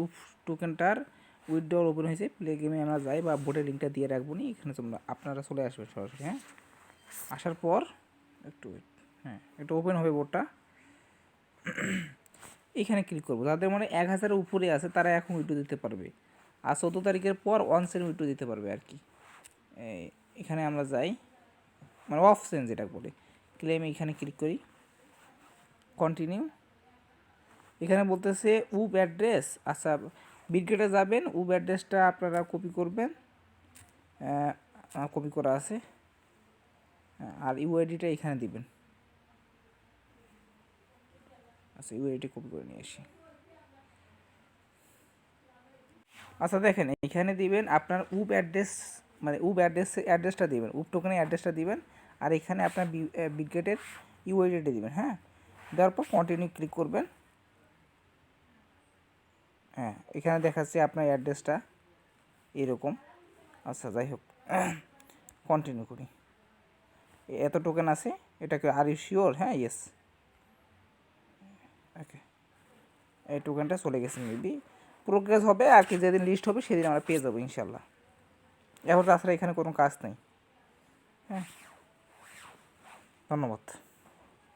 উফ টোকেনটার withdrawal open হয়েছে। Play গেমে আমরা যাই বা বোর্ডের লিঙ্কটা দিয়ে রাখবো নি, এখানে তোমরা আপনারা চলে আসবে সরাসরি। হ্যাঁ, আসার পর একটু একটু ওপেন হবে বোর্ডটা। এখানে ক্লিক করবো। যাদের মানে 1000-এর উপরে আছে তারা এখন উইথড্র দিতে পারবে, আর 14 তারিখের পর 1 সেন্ট উইথড্র দিতে পারবে আর কি। এখানে আমরা যাই, মানে অফ সেন্ট যেটা বলে, ক্লেম এখানে ক্লিক করি, কন্টিনিউ। এখানে বলতেছে উব অ্যাড্রেস। আচ্ছা, বিটগেটে যাবেন, উব অ্যাড্রেসটা আপনারা কপি করবেন, কপি করা আছে, আর ইউআইডিটা এখানে দিবেন। আচ্ছা, ইউআইডি কপি করে নিয়ে আসি। আচ্ছা দেখেন, এখানে দিবেন আপনার উব অ্যাড্রেস, মানে উব অ্যাড্রেসটা দিবেন, উব টোকেনের অ্যাড্রেসটা দিবেন, আর এখানে আপনার বিটগেটের ইউআইডিটা দিবেন। হ্যাঁ, দেওয়ার পর কন্টিনিউ ক্লিক করবেন। হ্যাঁ, এখানে দেখাচ্ছে আপনার অ্যাড্রেসটা এরকম। আচ্ছা যাই হোক, কন্টিনিউ করি। এত টোকেন আছে, এটাকে আর ইউ শিওর? হ্যাঁ, ইয়েস। ওকে, এই টোকেনটা চলে গেছে, মেবি প্রোগ্রেস হবে আর কি, যেদিন লিস্ট হবে সেদিন আমরা পেয়ে যাবো ইনশাল্লাহ। এখন তাছাড়া এখানে কোনো কাজ নেই। হ্যাঁ, ধন্যবাদ।